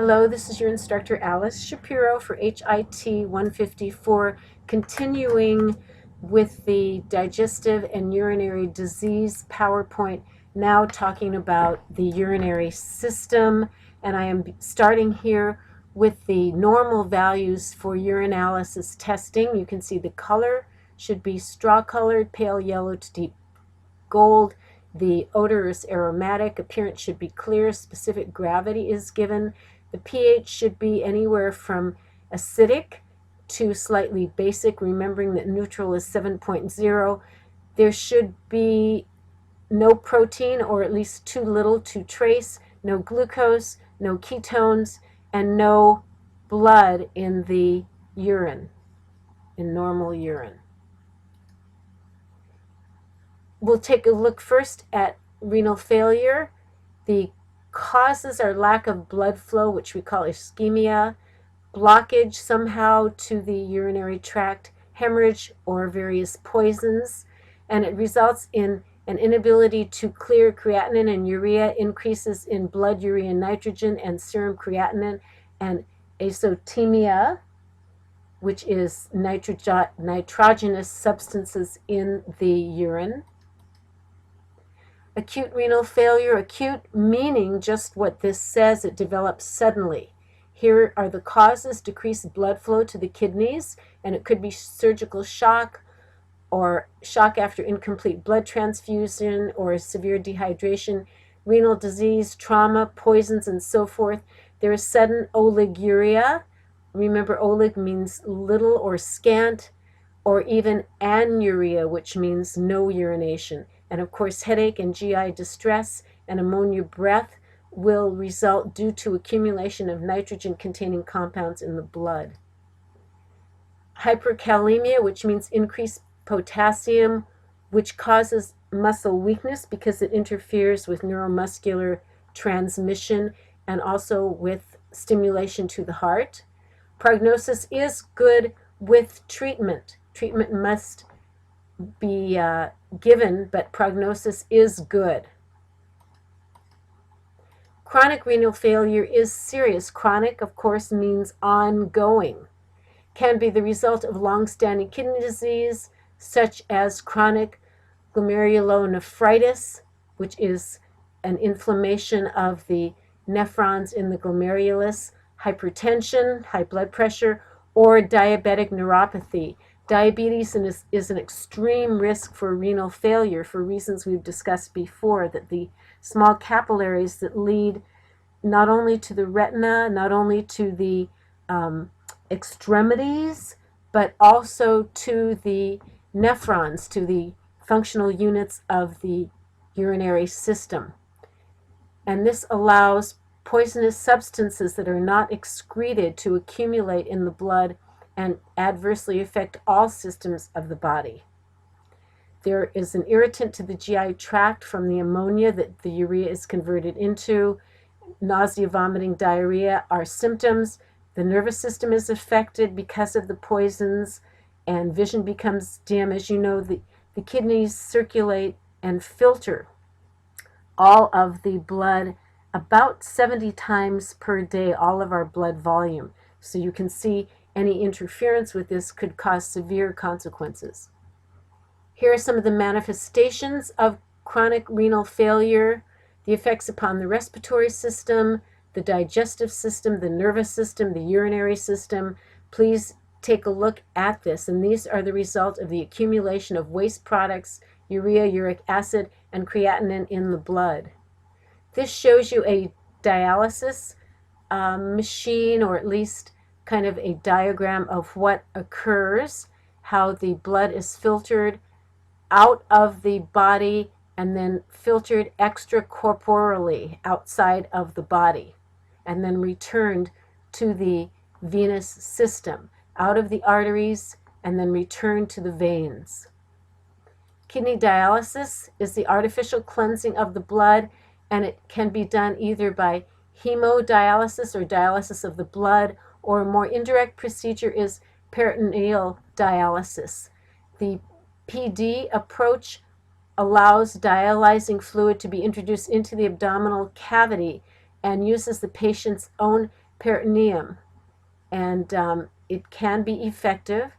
Hello, this is your instructor Alice Shapiro for HIT 154, continuing with the digestive and urinary disease PowerPoint, now talking about the urinary system. And I am starting here with the normal values for urinalysis testing. You can see the color should be straw colored, pale yellow to deep gold. The odor is aromatic. Appearance should be clear. Specific gravity is given. The pH should be anywhere from acidic to slightly basic, remembering that neutral is 7.0. There should be no protein, or at least too little to trace, no glucose, no ketones, and no blood in the urine, in normal urine. We'll take a look first at renal failure. The causes are lack of blood flow, which we call ischemia, blockage somehow to the urinary tract, hemorrhage, or various poisons, and it results in an inability to clear creatinine and urea, increases in blood urea nitrogen and serum creatinine, and azotemia, which is nitrogenous substances in the urine. Acute renal failure, acute meaning just what this says, it develops suddenly. Here are the causes: decreased blood flow to the kidneys, and it could be surgical shock or shock after incomplete blood transfusion or severe dehydration, renal disease, trauma, poisons, and so forth. There is sudden oliguria. Remember, olig means little or scant, or even anuria, which means no urination. And of course, headache and GI distress and ammonia breath will result due to accumulation of nitrogen-containing compounds in the blood. Hyperkalemia, which means increased potassium, which causes muscle weakness because it interferes with neuromuscular transmission and also with stimulation to the heart. Prognosis is good with treatment. Treatment must be given, but prognosis is good. Chronic renal failure is serious. Chronic, of course, means ongoing. Can be the result of long-standing kidney disease, such as chronic glomerulonephritis, which is an inflammation of the nephrons in the glomerulus, hypertension, high blood pressure, or diabetic neuropathy. Diabetes is an extreme risk for renal failure for reasons we've discussed before, that the small capillaries that lead not only to the retina, not only to the extremities, but also to the nephrons, to the functional units of the urinary system. And this allows poisonous substances that are not excreted to accumulate in the blood and adversely affect all systems of the body. There is an irritant to the GI tract from the ammonia that the urea is converted into. Nausea, vomiting, diarrhea are symptoms. The nervous system is affected because of the poisons, and vision becomes dim. As you know, the kidneys circulate and filter all of the blood about 70 times per day, all of our blood volume. So you can see any interference with this could cause severe consequences. Here are some of the manifestations of chronic renal failure: the effects upon the respiratory system, the digestive system, the nervous system, the urinary system. Please take a look at this, and these are the result of the accumulation of waste products, urea, uric acid, and creatinine in the blood. This shows you a dialysis machine, or at least kind of a diagram of what occurs, how the blood is filtered out of the body and then filtered extracorporeally outside of the body, and then returned to the venous system, out of the arteries, and then returned to the veins. Kidney dialysis is the artificial cleansing of the blood, and it can be done either by hemodialysis or dialysis of the blood, or a more indirect procedure is peritoneal dialysis. The PD approach allows dialyzing fluid to be introduced into the abdominal cavity and uses the patient's own peritoneum, and it can be effective.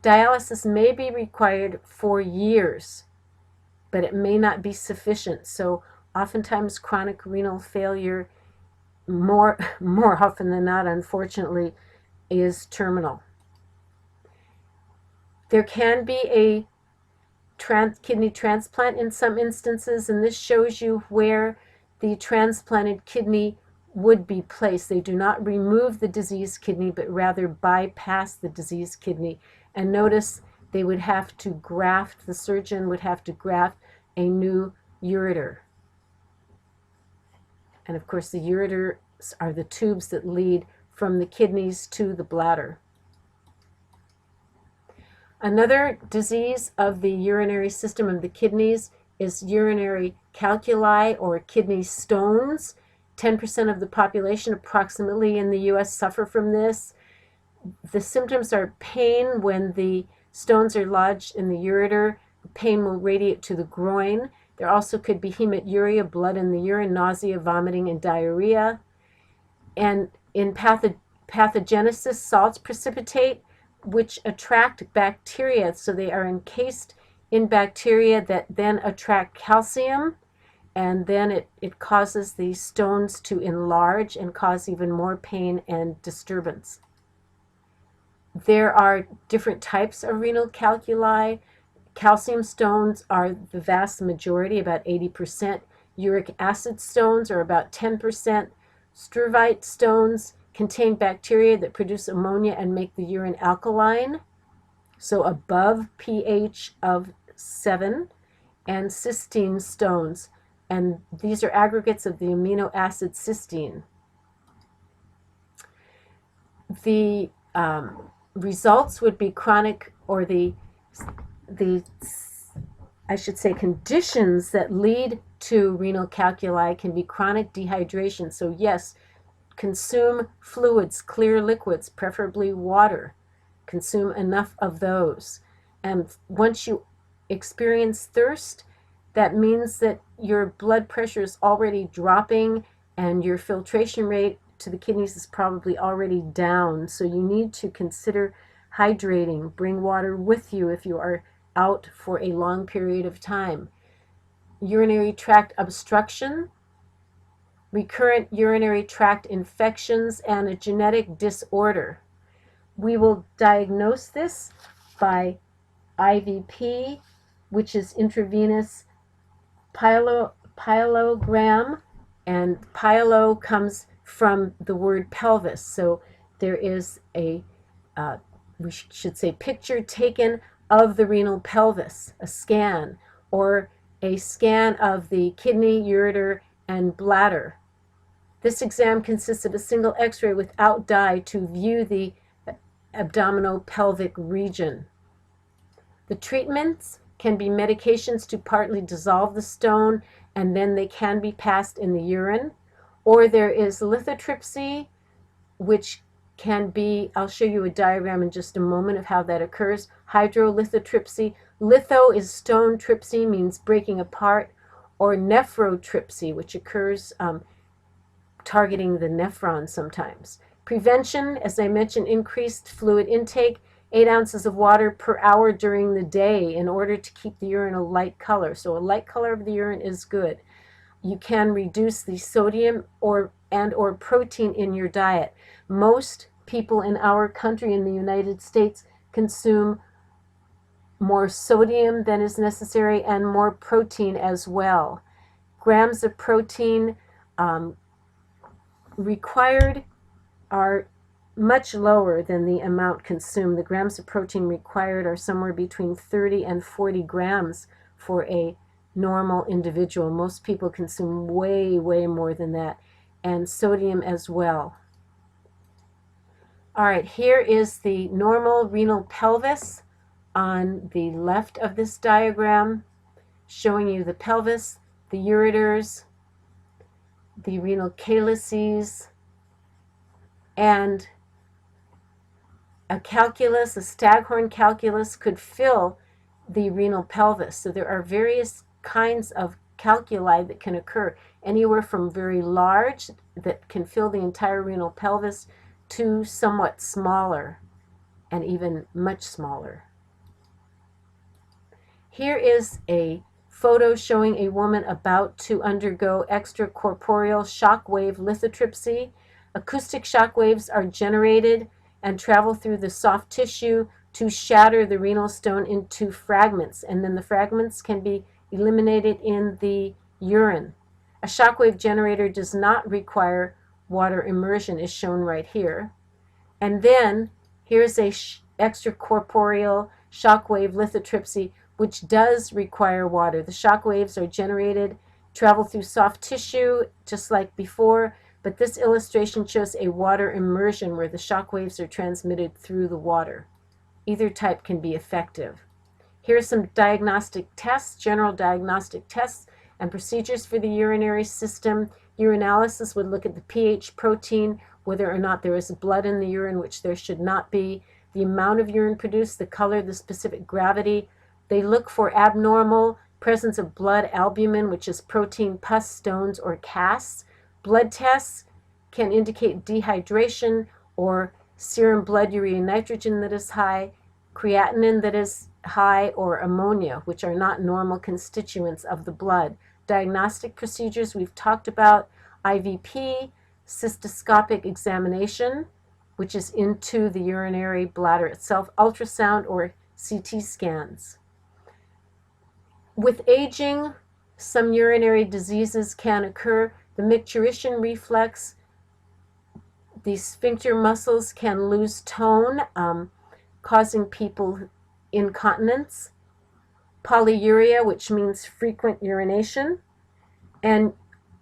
Dialysis may be required for years, but it may not be sufficient. So oftentimes chronic renal failure, more often than not, unfortunately, is terminal. There can be a kidney transplant in some instances, and this shows you where the transplanted kidney would be placed. They do not remove the diseased kidney, but rather bypass the diseased kidney. And notice they would have to graft, the surgeon would have to graft a new ureter. And of course, the ureters are the tubes that lead from the kidneys to the bladder. Another disease of the urinary system of the kidneys is urinary calculi, or kidney stones. 10% of the population approximately in the U.S. suffer from this. The symptoms are pain when the stones are lodged in the ureter. The pain will radiate to the groin. There also could be hematuria, blood in the urine, nausea, vomiting, and diarrhea. And in pathogenesis, salts precipitate, which attract bacteria. So they are encased in bacteria that then attract calcium, and then it causes the stones to enlarge and cause even more pain and disturbance. There are different types of renal calculi. Calcium stones are the vast majority, about 80%. Uric acid stones are about 10%. Struvite stones contain bacteria that produce ammonia and make the urine alkaline, so above pH of 7, and cysteine stones, and these are aggregates of the amino acid cysteine. The results would be chronic, or I should say conditions that lead to renal calculi can be chronic dehydration. So yes, consume fluids, clear liquids, preferably water. Consume enough of those. And once you experience thirst, that means that your blood pressure is already dropping and your filtration rate to the kidneys is probably already down. So you need to consider hydrating. Bring water with you if you are out for a long period of time. Urinary tract obstruction, recurrent urinary tract infections, and a genetic disorder. We will diagnose this by IVP, which is intravenous pyelogram, and pyelo comes from the word pelvis. So there is a, we should say, picture taken of the renal pelvis, a scan, or a scan of the kidney, ureter, and bladder. This exam consists of a single x-ray without dye to view the abdominal pelvic region. The treatments can be medications to partly dissolve the stone, and then they can be passed in the urine. Or there is lithotripsy, which can be, I'll show you a diagram in just a moment of how that occurs. Hydrolithotripsy. Litho is stone, tripsy means breaking apart. Or nephrotripsy, which occurs targeting the nephron sometimes. Prevention, as I mentioned, increased fluid intake, 8 ounces of water per hour during the day in order to keep the urine a light color. So a light color of the urine is good. You can reduce the sodium or protein in your diet. Most people in our country, in the United States, consume more sodium than is necessary and more protein as well. Grams of protein required are much lower than the amount consumed. The grams of protein required are somewhere between 30 and 40 grams for a normal individual. Most people consume way, way more than that, and sodium as well. All right, here is the normal renal pelvis on the left of this diagram, showing you the pelvis, the ureters, the renal calyces, and a calculus, a staghorn calculus, could fill the renal pelvis. So there are various kinds of calculi that can occur, anywhere from very large that can fill the entire renal pelvis to somewhat smaller and even much smaller. Here is a photo showing a woman about to undergo extracorporeal shock wave lithotripsy. Acoustic shock waves are generated and travel through the soft tissue to shatter the renal stone into fragments, and then the fragments can be eliminated in the urine. A shock wave generator does not require water immersion, as shown right here. And then here's a extracorporeal shock wave lithotripsy, which does require water. The shock waves are generated, travel through soft tissue, just like before, but this illustration shows a water immersion where the shock waves are transmitted through the water. Either type can be effective. Here are some diagnostic tests, general diagnostic tests and procedures for the urinary system. Urinalysis would look at the pH protein, whether or not there is blood in the urine, which there should not be, the amount of urine produced, the color, the specific gravity. They look for abnormal presence of blood albumin, which is protein pus, stones, or casts. Blood tests can indicate dehydration or serum blood urea nitrogen that is high, creatinine that is high, or ammonia, which are not normal constituents of the blood. Diagnostic procedures we've talked about: IVP, cystoscopic examination, which is into the urinary bladder itself, ultrasound, or CT scans. With aging, some urinary diseases can occur. The micturition reflex, the sphincter muscles can lose tone, causing people incontinence. Polyuria, which means frequent urination. And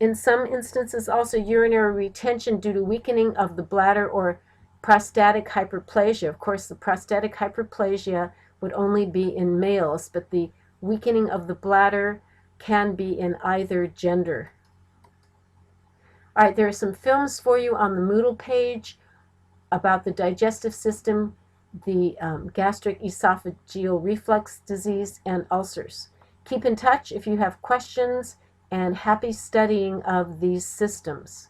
in some instances also urinary retention due to weakening of the bladder or prostatic hyperplasia. Of course, the prostatic hyperplasia would only be in males, but the weakening of the bladder can be in either gender. All right, there are some films for you on the Moodle page about the digestive system, the gastric esophageal reflux disease, and ulcers. Keep in touch if you have questions, and happy studying of these systems.